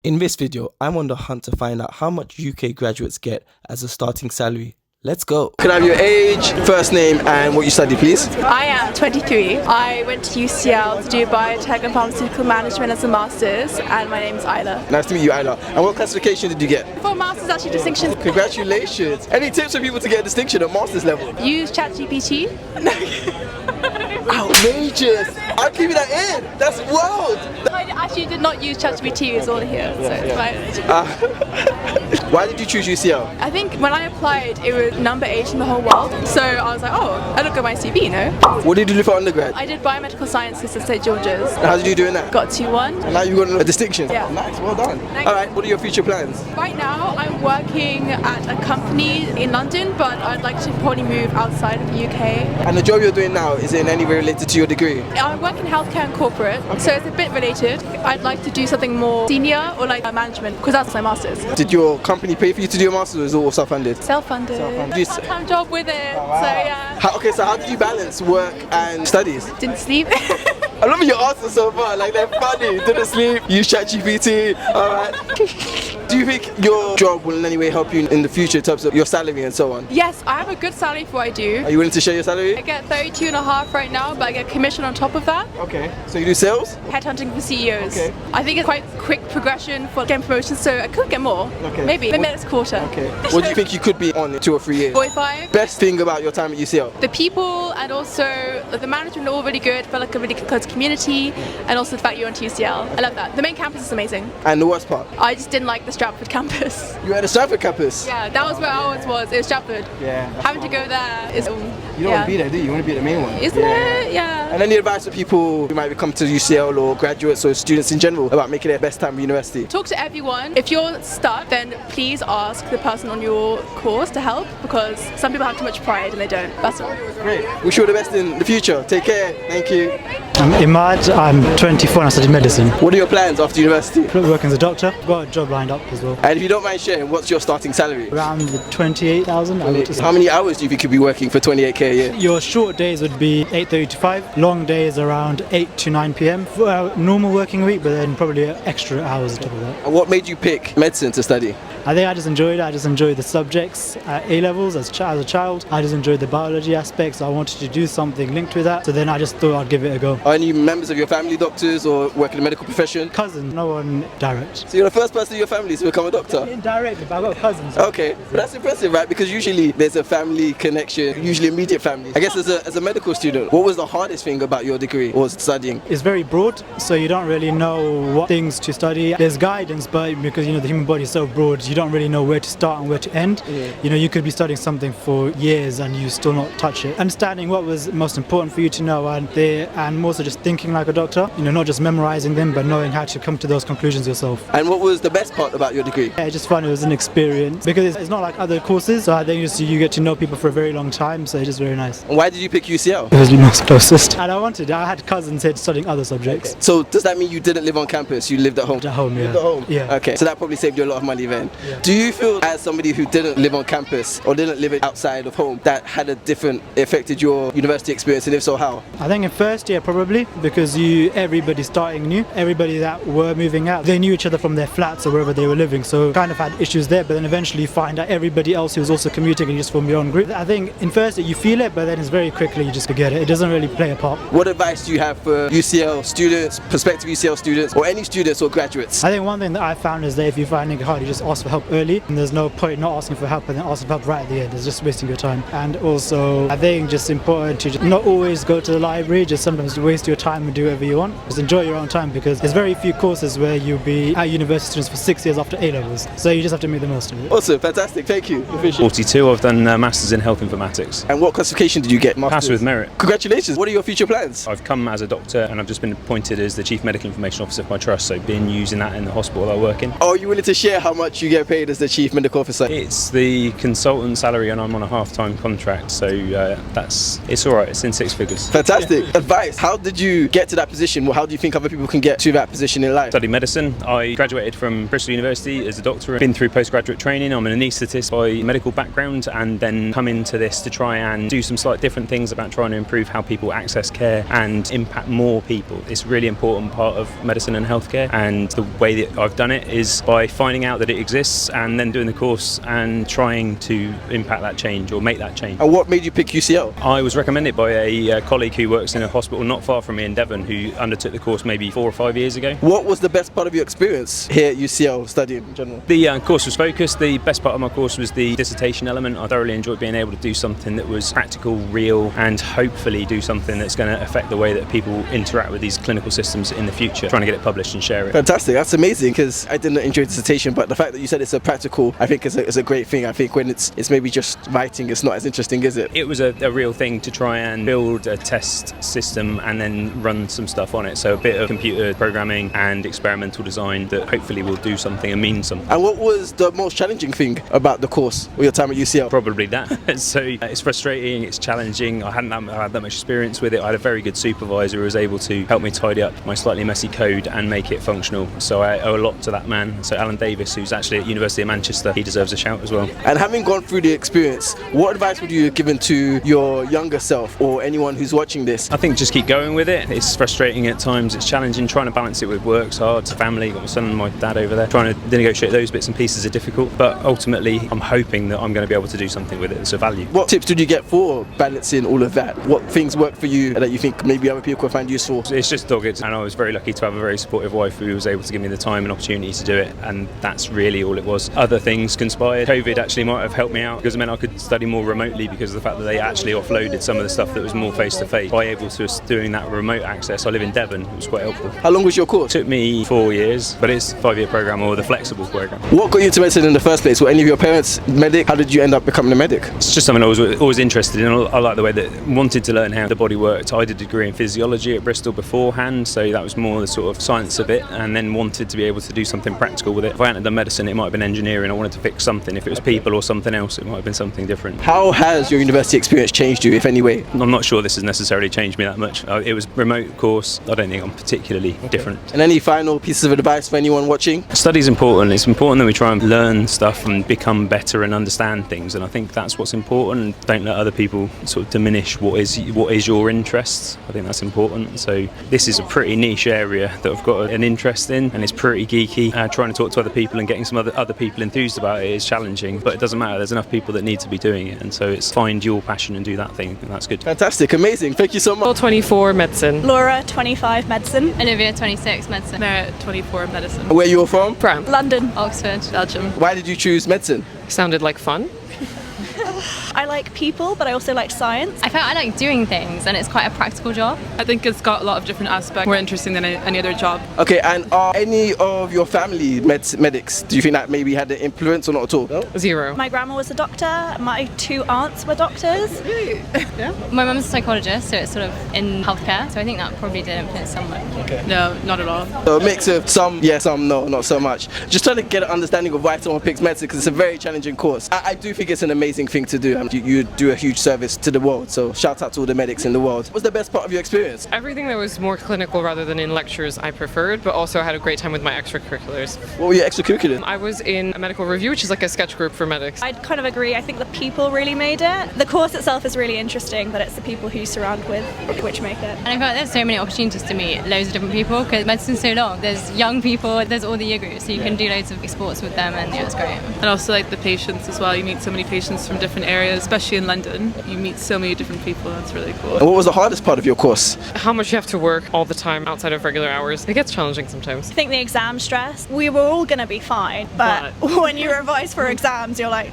In this video, I'm on the hunt to find out how much UK graduates get as a starting salary. Let's go. Can I have your age, first name, and what you study, please? I am 23. I went to UCL to do Biotech and Pharmaceutical Management as a Master's, and my name is Isla. Nice to meet you, Isla. And what classification did you get? For a Master's, actually distinction. Congratulations. Any tips for people to get a distinction at Master's level? Use ChatGPT. Outrageous. I'm keeping that in. That's wild. I actually did not use ChatGPT, it's all here, so it's fine. Why did you choose UCL? I think when I applied, it was number 8 in the whole world, so I was like, oh, I look at my CV, you know? What did you do for undergrad? I did biomedical sciences at St George's. And how did you do in that? Got 2-1. And now you got a distinction? Yeah. Nice, well done. Thanks. Alright, what are your future plans? Right now, I'm working at a company in London, but I'd like to probably move outside of the UK. And the job you're doing now, is it in any way related to your degree? I work in healthcare and corporate, so it's a bit related. I'd like to do something more senior or like management, because that's my master's. Did your company pay for you to do your master's, or is it all self-funded? Self-funded. Part-time job with it, Oh, wow. so yeah. So how did you balance work and studies? Didn't sleep. I love your answers so far, like they're funny. Didn't sleep, use ChatGPT, alright. Do you think your job will in any way help you in the future in terms of your salary and so on? Yes, I have a good salary for what I do. Are you willing to share your salary? I get 32.5 right now, but I get commission on top of that. Okay, so you do sales? Headhunting for CEOs. Okay. I think it's quite quick progression for getting promotions, so I could get more. Okay. Maybe next quarter. Okay. What do you think you could be on in 2 or 3 years? 45. Best thing about your time at UCL? The people and also the management are all really good, felt like a really close community, and also the fact you're on UCL. I love that. The main campus is amazing. And the worst part? I just didn't like the Stratford campus. You at the Stratford campus? Yeah, that was where ours was. It was Stratford. Yeah. Having to go there is. You don't want to be there, do you? You want to be at the main one. Isn't it? Yeah. And any advice for people who might come to UCL or graduates or students in general about making their best time at university? Talk to everyone. If you're stuck, then please ask the person on your course to help, because some people have too much pride and they don't. That's all. Great. Wish you all the best in the future. Take care. Thank you. I'm Imad, I'm 24 and I study medicine. What are your plans after university? Working as a doctor, got a job lined up as well. And if you don't mind sharing, what's your starting salary? Around the 28,000. How many hours do you think you'd be working for 28k a year? Your short days would be 8:30 to 5, long days around 8 to 9 p.m. For a normal working week, but then probably extra hours on top of that. And what made you pick medicine to study? I think I just enjoyed it. I just enjoyed the subjects at A-levels as a child. I just enjoyed the biology aspects. I wanted to do something linked with that, so then I just thought I'd give it a go. Are any members of your family doctors or work in the medical profession? Cousin, no one direct. So you're the first person in your family to become a doctor? Indirectly, but I've got cousins. Okay, but that's impressive, right? Because usually there's a family connection, usually immediate family. I guess as a medical student, what was the hardest thing about your degree or studying? It's very broad, so you don't really know what things to study. There's guidance, but because the human body is so broad, you don't really know where to start and where to end. Yeah. You could be studying something for years and you still not touch it. Understanding what was most important for you to know, and more so just thinking like a doctor. Not just memorizing them, but knowing how to come to those conclusions yourself. And what was the best part about your degree? Yeah, I just found it was an experience because it's not like other courses. So I think you get to know people for a very long time. So it's just very nice. And why did you pick UCL? It was the most closest. And I had cousins here studying other subjects. Okay. So does that mean you didn't live on campus? You lived at home? At home, yeah. Lived at home? Yeah. Okay. So that probably saved you a lot of money then. Yeah. Do you feel, as somebody who didn't live on campus or didn't live outside of home, that had affected your university experience, and if so, how? I think in first year probably, because everybody starting new, everybody that were moving out, they knew each other from their flats or wherever they were living, so kind of had issues there, but then eventually you find out everybody else who was also commuting and you just form your own group. I think in first year you feel it, but then it's very quickly you just forget it. It doesn't really play a part. What advice do you have for UCL students, prospective UCL students, or any students or graduates? I think one thing that I found is that if you're finding it hard, you just ask for help early, and there's no point not asking for help and then asking for help right at the end. It's just wasting your time. And also I think just important to just not always go to the library, just sometimes waste your time and do whatever you want. Just enjoy your own time, because there's very few courses where you'll be at university students for 6 years after A-levels, so you just have to make the most of it. Awesome, fantastic, thank you. 42, I've done Masters in Health Informatics. And what classification did you get? Passed with merit. Congratulations, what are your future plans? I've come as a doctor and I've just been appointed as the Chief Medical Information Officer for my trust, so been using that in the hospital that I work in. Are you willing to share how much you get paid as the Chief Medical Officer? It's the consultant salary and I'm on a half-time contract, so it's alright, it's in 6 figures. Fantastic. Yeah. Advice, how did you get to that position? Well, how do you think other people can get to that position in life? Studied medicine. I graduated from Bristol University university as a doctor. I've been through postgraduate training. I'm an anaesthetist by medical background, and then come into this to try and do some slightly different things about trying to improve how people access care and impact more people. It's a really important part of medicine and healthcare, and the way that I've done it is by finding out that it exists and then doing the course and trying to impact that change or make that change. And what made you pick UCL? I was recommended by a colleague who works in a hospital not far from me in Devon, who undertook the course maybe 4 or 5 years ago. What was the best part of your experience here at UCL studying in general? The course was focused. The best part of my course was the dissertation element. I thoroughly enjoyed being able to do something that was practical, real, and hopefully do something that's going to affect the way that people interact with these clinical systems in the future, trying to get it published and share it. Fantastic, that's amazing, because I didn't enjoy dissertation, but the fact that you said it's a practical, I think is a great thing. I think when it's maybe just writing, it's not as interesting, is it? It was a real thing to try and build a test system and then run some stuff on it. So a bit of computer programming and experimental design that hopefully will do something and mean something. And what was the most challenging thing about the course or your time at UCL? Probably that. So it's frustrating, it's challenging. I hadn't had that much experience with it. I had a very good supervisor who was able to help me tidy up my slightly messy code and make it functional. So I owe a lot to that man. So Alan Davis, who's actually at University of Manchester, he deserves a shout as well. And having gone through the experience, what advice would you have given to your younger self or anyone who's watching this? I think just keep going with it. It's frustrating at times, it's challenging. Trying to balance it with work's hard. Family, got my son and my dad over there. Trying to negotiate those bits and pieces are difficult, but ultimately I'm hoping that I'm going to be able to do something with it that's of value. What tips did you get for balancing all of that? What things work for you that you think maybe other people could find useful? It's just dogged, and I was very lucky to have a very supportive wife who was able to give me the time and opportunity to do it, and that's really all it was. Other things conspired. COVID actually might have helped me out because it meant I could study more remotely because of the fact that they actually offloaded some of the stuff that was more face-to-face. By able to doing that remote access, I live in Devon, it was quite helpful. How long was your course? It took me 4 years, but it's a 5-year programme or the flexible programme. What got you into medicine in the first place? Were any of your parents medic? How did you end up becoming a medic? It's just something I was always interested in. I like the way that wanted to learn how the body worked. I did a degree in physiology at Bristol beforehand, so that was more the sort of science of it, and then wanted to be able to do something practical with it. If I hadn't done medicine, it might have been engineering. I wanted to fix something. If it was people or something else, it might have been something different. How has your university experience changed you, if any way? I'm not sure this has necessarily changed me that much. It was remote course. I don't think I'm particularly different. And any final pieces of advice for anyone watching? Study's important. It's important that we try and learn stuff and become better and understand things, and I think that's what's important. Don't let other people sort of diminish what is your interest. I think that's important. So this is a pretty niche area that I've got an interest in, and it's pretty geeky. Trying to talk to other people and getting some other people enthused about it is challenging, but it doesn't matter. There's enough people that need to be doing it, and so it's find your passion and do that thing, and that's good. Fantastic, amazing. Thank you so much. 24 medicine. Laura, 25 medicine. Olivia, 26 medicine. Merit, 24 medicine. Where you were from? France. London. Oxford. Belgium. Why did you choose medicine? Sounded like fun. I like people, but I also like science. I felt I like doing things, and it's quite a practical job. I think it's got a lot of different aspects, more interesting than any other job. Okay, and are any of your family medics? Do you think that maybe had an influence or not at all? No? 0. My grandma was a doctor. My 2 aunts were doctors. My mum's a psychologist, so it's sort of in healthcare, so I think that probably did influence somewhat. No, not at all. So a mix of some yes, some no, not so much. Just trying to get an understanding of why someone picks medicine, because it's a very challenging course. I do think it's an amazing thing to do. You do a huge service to the world, so shout out to all the medics in the world. What's the best part of your experience? Everything that was more clinical rather than in lectures I preferred, but also I had a great time with my extracurriculars. What were your extracurriculars? I was in a medical review, which is like a sketch group for medics. I'd kind of agree. I think the people really made it. The course itself is really interesting, but it's the people who you surround with which make it. And I felt like there's so many opportunities to meet loads of different people, because medicine's so long. There's young people, there's all the year groups, so you can do loads of sports with them, and yeah, it's great. And also like the patients as well. You meet so many patients from different areas, especially in London. You meet so many different people. That's really cool. And what was the hardest part of your course? How much you have to work all the time outside of regular hours. It gets challenging sometimes. I think the exam stress, we were all going to be fine, but when you revise for exams, you're like,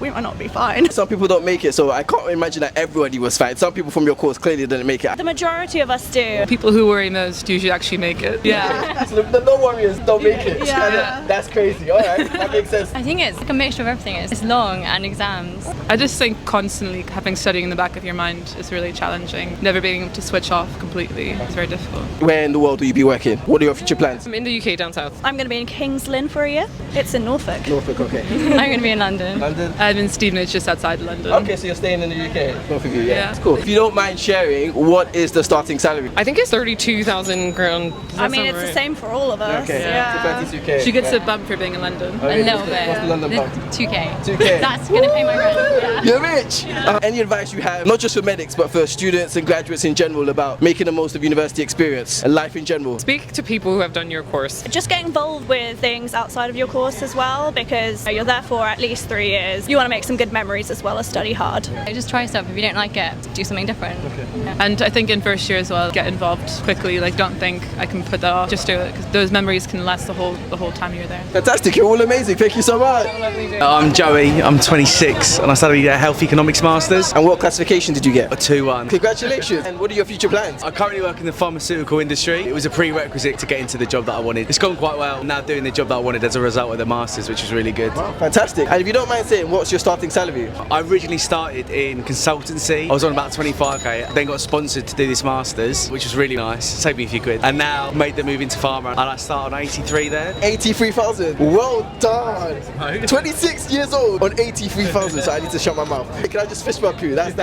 we might not be fine. Some people don't make it, so I can't imagine that everybody was fine. Some people from your course clearly didn't make it. The majority of us do. People who worry most usually actually make it. Yeah. So the no warriors don't make it. Yeah. That's crazy. Alright, that makes sense. I think it's like a mixture of everything. It's long, and exams. I just think constantly having studying in the back of your mind is really challenging. Never being able to switch off completely is very difficult. Where in the world will you be working? What are your future plans? I'm in the UK down south. I'm going to be in King's Lynn for a year. It's in Norfolk. Norfolk, okay. I'm going to be in London. London? I'm in Stevenage, just outside London. Okay, so you're staying in the UK. Both of you, yeah. Yeah. That's cool. If you don't mind sharing, what is the starting salary? I think it's 32,000 grand. I mean, it's the same for all of us. Okay, Yeah. so 32k. She gets a bump for being in London. Okay, A little bit. What's the London bump? 2K. 2K. That's going to pay my rent. Yeah. You're rich! Any advice you have, not just for medics, but for students and graduates in general, about making the most of university experience and life in general? Speak to people who have done your course. Just get involved with things outside of your course as well, because you're there for at least 3 years. You want to make some good memories as well as study hard. Just try stuff. If you don't like it, do something different. Yeah. And I think in first year as well, get involved quickly. Like, don't think I can put that off. Just do it, because those memories can last the whole time you're there. Fantastic, you're all amazing. Thank you so much. I'm Joey, I'm 26 and I studied a Health Economics Masters. And what classification did you get? A 2-1. Congratulations. And what are your future plans? I currently work in the pharmaceutical industry. It was a prerequisite to get into the job that I wanted. It's gone quite well. I'm now doing the job that I wanted as a result of the Masters, which was really good. Fantastic. And if you don't mind saying, what's your starting salary? I originally started in consultancy. I was on about 25k, then got sponsored to do this Masters, which was really nice. Saved me a few quid. And now made the move into pharma and I started on 83 there. 83,000. Well done. 26 years old on 83,000. So I need to shut my mouth. Can I just fist bump you? That's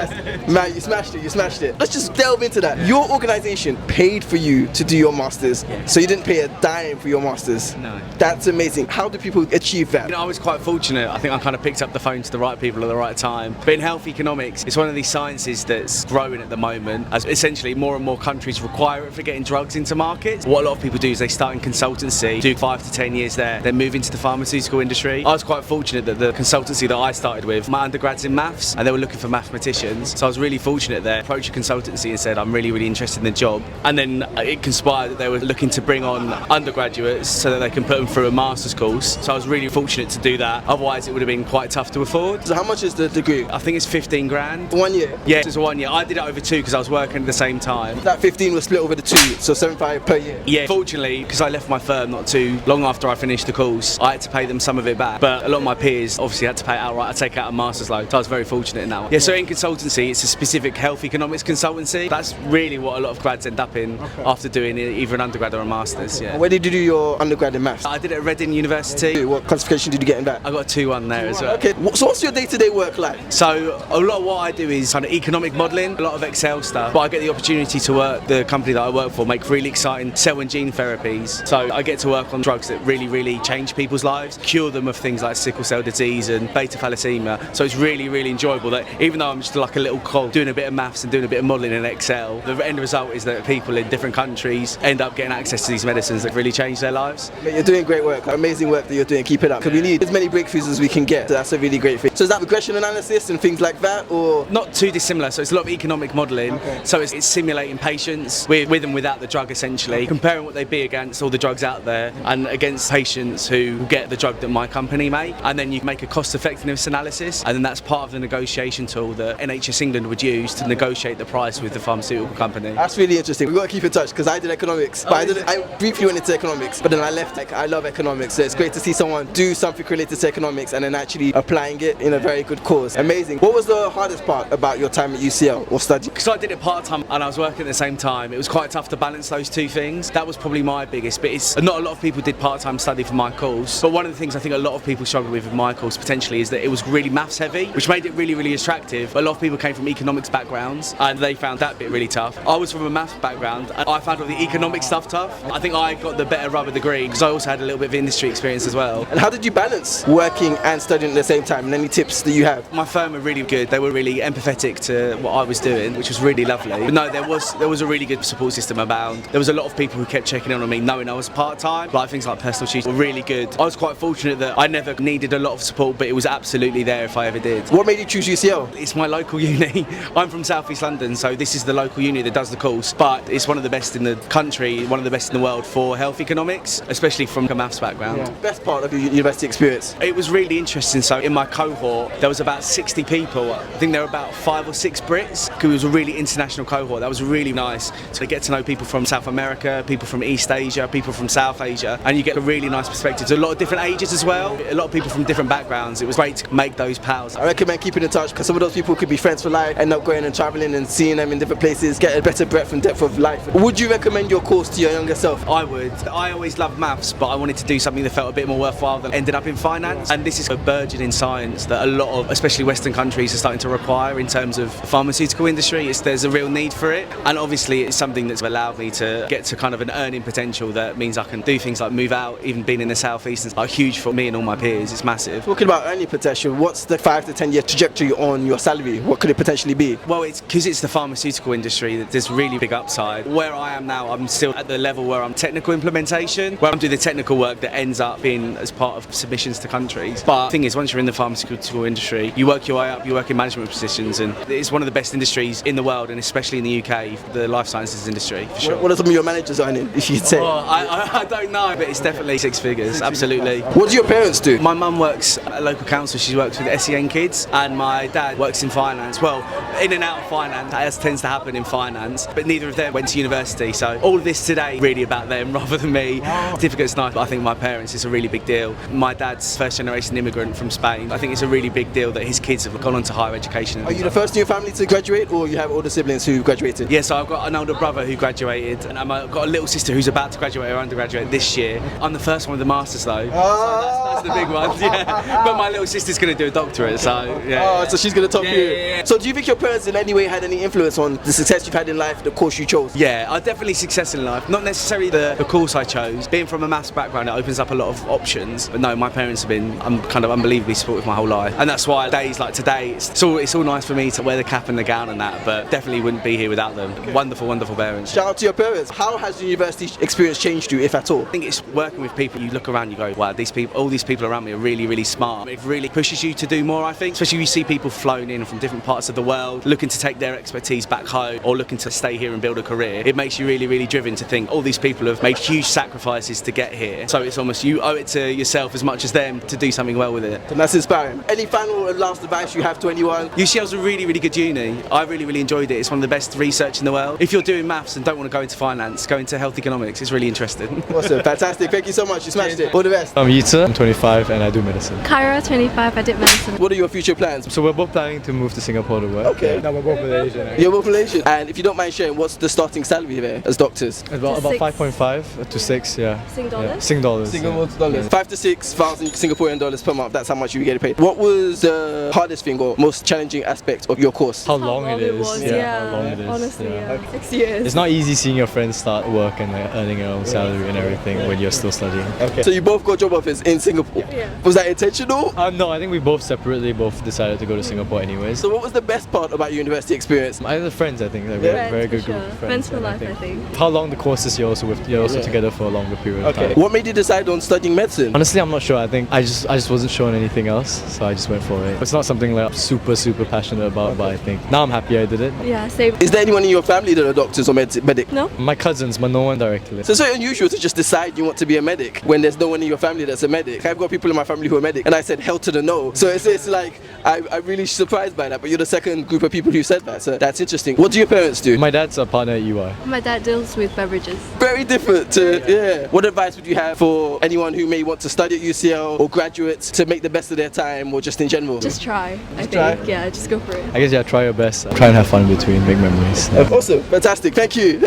man, you smashed it. You smashed it. Let's just delve into that. Your organization paid for you to do your masters, so you didn't pay a dime for your masters. No. That's amazing. How do people achieve that? You know, I was quite fortunate. I think I kind of picked up the phone to the right people at the right time. But in health economics, it's one of these sciences that's growing at the moment, as essentially more and more countries require it for getting drugs into markets. What a lot of people do is they start in consultancy, do 5 to 10 years there, then move into the pharmaceutical industry. I was quite fortunate that the consultancy that I started with, my undergrad's in maths, and they were looking for mathematicians. So I was really fortunate there. Approached a consultancy and said, I'm really, really interested in the job. And then it conspired that they were looking to bring on undergraduates so that they can put them through a master's course. So I was really fortunate to do that. Otherwise, it would have been quite tough to afford. So how much is the degree? I think it's 15 grand. 1 year? Yeah, it's 1 year. I did it over 2 because I was working at the same time. That 15 was split over the 2, so 75 per year. Yeah, fortunately, because I left my firm not too long after I finished the course, I had to pay them some of it back. But a lot of my peers obviously had to pay it outright. I take out a master's loan, so I was very fortunate in that one. Yeah, so in consultancy, it's a specific health economics consultancy. That's really what a lot of grads end up in after doing either an undergrad or a master's. Yeah. Where did you do your undergrad in maths? I did it at Reading University. What classification did you get in that? I got a 2-1 there as well. Okay, so what's your day-to-day work like? So a lot of what I do is kind of economic modelling, a lot of Excel stuff, but I get the opportunity to work, the company that I work for, make really exciting cell and gene therapies. So I get to work on drugs that really, really change people's lives, cure them of things like sickle cell disease and beta thalassemia. So it's really, really enjoyable that even though I'm just like a little cog doing a bit of maths and doing a bit of modelling in Excel, the end result is that people in different countries end up getting access to these medicines that really change their lives. Mate, you're doing great work, amazing work that you're doing, keep it up. Because we need as many breakthroughs as we can get, so that's a really great thing. So is that regression analysis and things like that, or? Not too dissimilar, so it's a lot of economic modelling, so it's simulating patients with and without the drug essentially, comparing what they'd be against all the drugs out there and against patients who get the drug that my company make, and then you make a cost effectiveness analysis, and then that's part of the negotiation tool that NHS England would use to negotiate the price with the pharmaceutical company. That's really interesting. We've got to keep in touch because I did economics, but I briefly went into economics, but then I left. Like, I love economics, so it's great to see someone do something related to economics and then actually applying it in a very good cause. Amazing. What was the hardest part about your time at UCL or study? Because I did it part-time and I was working at the same time, it was quite tough to balance those two things. That was probably my biggest, but not a lot of people did part-time study for my course, but one of the things I think a lot of people struggled with my course potentially is that it was really maths heavy, which made it really, really attractive. A lot of people came from economics backgrounds and they found that bit really tough. I was from a maths background and I found all the economic stuff tough. I think I got the better rub of the green because I also had a little bit of industry experience as well. And how did you balance working and studying at the same time, and any tips that you have? My firm were really good. They were really empathetic to what I was doing, which was really lovely. But no, there was a really good support system abound. There was a lot of people who kept checking in on me knowing I was part-time, like things like personal tutors were really good. I was quite fortunate that I never needed a lot of support, but it was absolutely there if I ever did. What made you choose UCL? It's my local uni. I'm from South East London, so this is the local uni that does the course, but it's one of the best in the country, one of the best in the world for health economics, especially from a maths background. Yeah. Best part of your university experience? It was really interesting. So in my cohort, there was about 60 people. I think there were about 5 or 6 Brits. It was a really international cohort. That was really nice to get to know people from South America, people from East Asia, people from South Asia, and you get a really nice perspective. There's a lot of different ages as well, a lot of people from different backgrounds. It was great to make those pals. I recommend keeping in touch because some of those people could be friends for life, end up going and travelling and seeing them in different places, get a better breadth and depth of life. Would you recommend your course to your younger self? I would. I always loved maths, but I wanted to do something that felt a bit more worthwhile than ending up in finance. And this is a burgeoning science that a lot of, especially Western countries, are starting to require in terms of the pharmaceutical industry. There's a real need for it. And obviously it's something that's allowed me to get to kind of an earning potential that means I can do things like move out, even being in the southeast is like huge for me and all my peers. It's massive. Talking about earning potential, what's the 5 to 10 year trajectory on your salary? What could it potentially be? Well, it's because it's the pharmaceutical industry that there's really big upside. Where I am now, I'm still at the level where I'm technical implementation, where I'm doing the technical work that ends up being as part of submissions to countries. But the thing is, once you're in the pharmaceutical industry, you work your way up, you work in management positions, and it's one of the best industries in the world, and especially in the UK, the life sciences industry, for sure. What are some of your managers earning, if you'd say? Well, I don't know, but it's definitely 6 figures, absolutely. What do your parents do? My mum works at a local council, she works with SEN kids, and my dad works in finance. Well, in and out of finance, as tends to happen in finance, but neither of them went to university, so all of this today really about them rather than me. Certificate's nice, but I think my parents, it's a really big deal. My dad's first generation immigrant from Spain. I think it's a really big deal that his kids have gone on to higher education. Are you the first in your family to graduate, or you have older siblings who graduated? Yeah, so I've got an older brother who graduated, and I've got a little sister who's about to graduate her undergraduate this year. I'm the first one with the masters though, so that's the big one. Yeah. But my little sister's going to do a doctorate, so yeah. Oh, so she's going to top you. Yeah. So do you think your parents in any way had any influence on the success you've had in life, the course you chose? Yeah, I definitely success in life. Not necessarily the course I chose. Being from a maths background, it opens up a lot of options. But no, my parents have been kind of unbelievably supportive my whole life, and that's why days like today, it's all nice for me to wear the cap and the gown and that, but definitely wouldn't be here without them. Okay. Wonderful, wonderful parents. Shout out to your parents. How has the university experience changed you, if at all? I think it's working with people. You look around, you go, wow, all these people around me are really, really smart. It really pushes you to do more, I think. Especially when you see people flown in from different parts of the world, looking to take their expertise back home or looking to stay here and build a career. It makes you really, really driven to think all these people have made huge sacrifices to get here. So it's almost you owe it to yourself as much as them to do something well with it. And that's inspiring. Any final and last advice you have to anyone? UCL's a really, really good uni. I really, really enjoyed it. It's one of the best research in the world. If you're doing maths and don't want to go into finance, go into health economics. It's really interesting. Awesome, fantastic. Thank you so much. You smashed it. All the best. I'm Yita, I'm 25 and I do medicine. Kyra, 25, I did medicine. What are your future plans? So we're both planning to move to Singapore to work. Okay. No, we're both Malaysian. You're both Malaysian. And if you don't mind sharing, what's the starting salary there as doctors? About 5.5 to 6, yeah. Sing dollars? Yeah. Sing dollars. Singapore dollars. 5 to 6,000 Singaporean dollars per month. That's how much you get paid. What was the hardest thing or most challenging aspect of your course? How long it is. Was, yeah. How long it is. Honestly, yeah. Okay. 6 years. It's not easy seeing your friends start work and earning your own salary and everything when you're still studying. Okay. So you both got job offers in Singapore. Yeah. Was that intentional? No, I think we both separately decided to go to Singapore anyways. So what was the best part about your university experience? I have the friends, I think. They're Friends, very good for group sure. of Friends for life, I think. How long the courses you're also with? You're also together for a longer period of time. What made you decide on studying medicine? Honestly, I'm not sure. I think I just wasn't sure on anything else, so I just went for it. It's not something like I'm super passionate about, but I think now I'm happy I did it. Yeah, same. Is there anyone in your family that are doctors or medic? No. My cousins, but no one directly. So it's very unusual to just decide you want to be a medic when there's no one in your family that's a medic. I've got people in my family who are medic, and I said hell to the no. So it's like I'm really surprised by that. But you're the second group of people who said that. So that's interesting. What do your parents do? My dad's a partner at UI. My dad deals with beverages. Very different to yeah. What advice would you have for anyone who may want to study at UCL or graduates to make the best of their time, or just in general? Just try. I think. try? Yeah, just go for it. I guess try your best. Try and have fun in between, make memories. Awesome, fantastic. Thank you.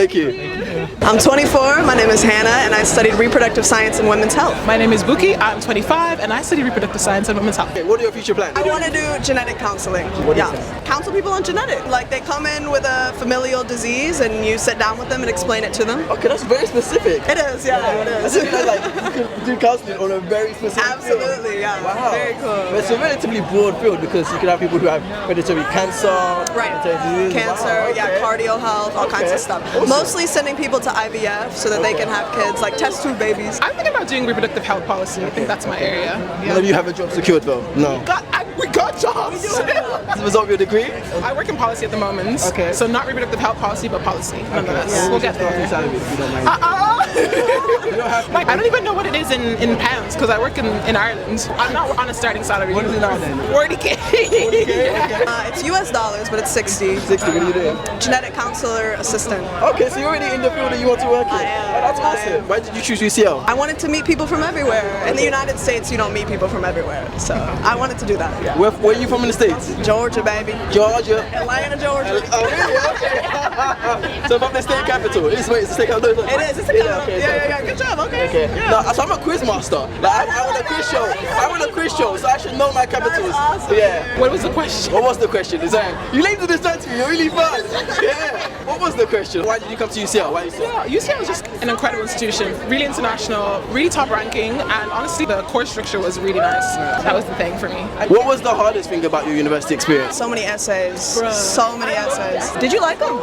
I'm 24. My name is Hannah, and I studied reproductive science and women's health. My name is Buki. I'm 25, and I study reproductive science and women's health. Okay, what are your future plans? I want to do genetic counseling. What is that? Counsel people on genetic. Like they come in with a familial disease, and you sit down with them and explain it to them. Okay, that's very specific. It is, yeah, it is. You could do counseling on a very specific Absolutely, field. yeah. Wow. Very cool. But it's a relatively broad field because you can have people who have hereditary cancer, Right. Cancer, cardio health, all kinds of stuff. Awesome. Mostly sending people to IVF so that they can have kids, like test tube babies. I'm thinking about doing reproductive health policy. I think that's my area. None of you have a job secured though? No. We got jobs! As a result of your degrure? I work in policy at the moment. Okay. So not reproductive health policy, but policy. Nonetheless. Yeah. We'll get there. Salary, if you don't mind. Like, I don't even know what it is in pounds because I work in Ireland. I'm not on a starting salary. What is it now then? 40K. 40K? Okay. It's US dollars, but it's 60. 60, what are you doing? Genetic counselor assistant. Okay, so you're already in the field that you want to work in. I am. Oh, that's awesome. Why did you choose UCL? I wanted to meet people from everywhere. In the United States, you don't meet people from everywhere. So I wanted to do that. Where are you from in the States? Georgia, baby. Georgia. Atlanta, Georgia. Oh, really? Okay. So from the state capital. It's the state capital. It is. It's a capital. Okay, Yeah. Good job. Okay. Yeah. No, so I'm a quiz master. Like I want a quiz show. So I should know my capitals. That's awesome. Yeah. What was the question? What was the question? You late to distract me. You're really fun. Yeah. What was the question? Why did you come to UCL? Why UCL? UCL was just an incredible institution, really international, really top ranking, and honestly the course structure was really nice. That was the thing for me. What was the hardest thing about your university experience? So many essays. So many essays. Did you like them?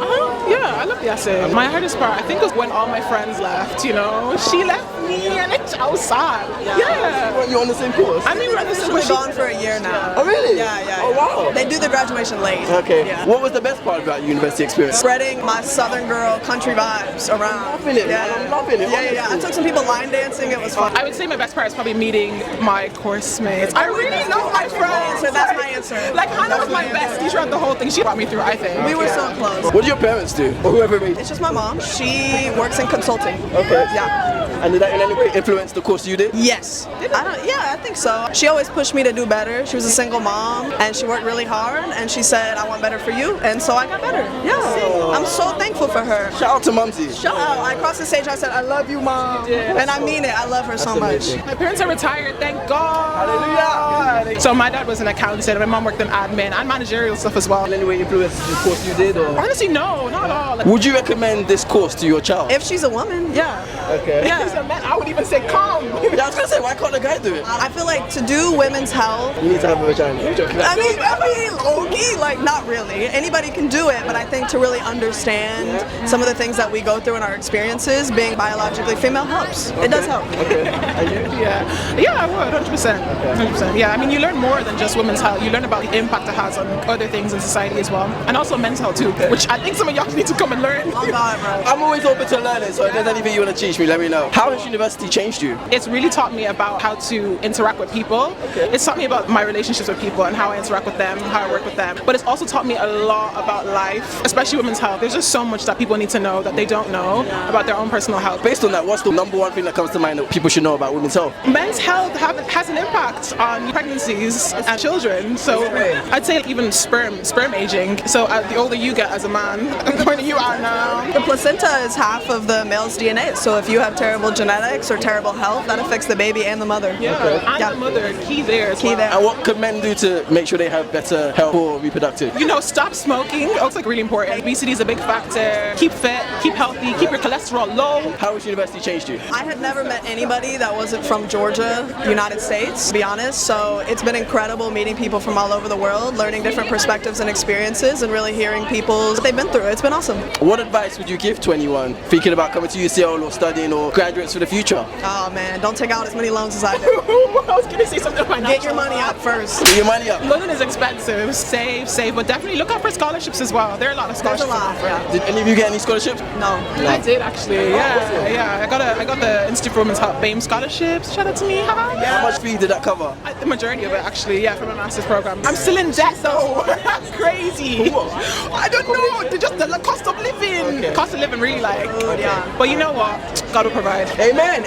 Yeah, I love the essay. My hardest part, I think, was when all my friends left, you know. She left me and it's outside. Yeah. Weren't you on the same course? I mean, we're actually gone for a year now. Oh, really? Yeah. Oh, wow. They do the graduation late. Okay. Yeah. What was the best part about your university experience? Spreading my Southern girl country vibes around. I'm loving it. Yeah. I'm loving it. Yeah. I took some people line dancing. It was fun. I would say my best part is probably meeting my course mates. I really love my friends. So that's my answer. Like Hannah was my bestie throughout the whole thing. She brought me through, I think. We were so close. What do your parents do? Or whoever made It's just my mom. She works in consulting. Okay. Yeah. And did that in any way influence the course you did? Yes. I think so. She always pushed me to do better. She was a single mom and she worked really hard and she said, I want better for you. And so I got better. Yeah. I'm so thankful for her. Shout out to Mumsy. Shout out. I crossed the stage, I said, I love you, Mom. And I mean it. I love her so much. My parents are retired, thank God. Hallelujah. So my dad was an accountant and my mom worked in admin and managerial stuff as well. In any way influence the course you did? Or? Honestly, no, not at all. Like, would you recommend this course to your child? If she's a woman, yeah. Okay. if it's a man, I would even say come. Yeah, I was gonna say, why can't a guy do it? I feel like to do women's health, You need to have a vagina. I mean, low-key, like not really. Anybody can do it, but I think to really understand some of the things that we go through in our experiences, being biologically female helps. It does help. Okay. And you? Yeah, I would, 100%. 100%. Yeah, I mean, you learn more than just women's health. You learn about the impact it has on other things in society as well, and also men's health too, which I think some of y'all need to come and learn. Oh God, bro. I'm always open to learning, so if there's anything you want to teach me, let me know. How has university changed you? It's really taught me about how to interact with people. It's taught me about my relationships with people and how I interact with them, how I work with them. But it's also taught me a lot about life, especially women's health. There's just so much that people need to know that they don't know about their own personal health. Based on that, what's the number one thing that comes to mind that people should know about women's health? Men's health has an impact on pregnancies and children. So I'd say even sperm aging. So the older you get as a man, the more you are now. The placenta is half of the male's DNA. So if you have terrible genetics or terrible health, that affects the baby and the mother. And the mother, key there as well. And what could men do to make sure they have better health or reproductive? You know, stop smoking. It's like really important. Obesity is a big factor. Keep fit, keep healthy, keep your cholesterol low. How has university changed you? I had never met anybody that wasn't from Georgia, United States, to be honest. So it's been incredible meeting people from all over the world, learning different perspectives and experiences, and really hearing what they've been through. It's been awesome. What advice would you give to anyone thinking about coming to UCL or studying or graduates for the future? Oh man, don't take out as many loans as I do. I was gonna say something about Get your money up first. Get your money up. London is expensive. Save, but definitely look out for scholarships as well. There are a lot of scholarships. Did any of you get any scholarships? No. I did actually. Yeah. I got the Institute for Women's Health BAME scholarships. Shout out to me. How much fee did that cover? The majority of it actually. Yeah, for my master's program. I'm still in debt though. That's crazy. I don't know. Just the cost of living. Okay. Cost of living really But you know what? God will provide. Amen.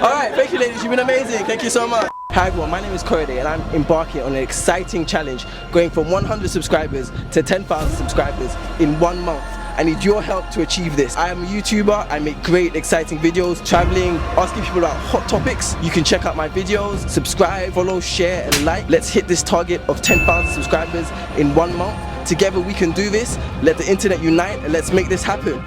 All right. Thank you, ladies. You've been amazing. Thank you so much. Hi everyone, my name is Korede and I'm embarking on an exciting challenge going from 100 subscribers to 10,000 subscribers in 1 month. I need your help to achieve this. I am a YouTuber, I make great exciting videos, traveling, asking people about hot topics. You can check out my videos, subscribe, follow, share and like. Let's hit this target of 10,000 subscribers in 1 month. Together we can do this. Let the internet unite and let's make this happen.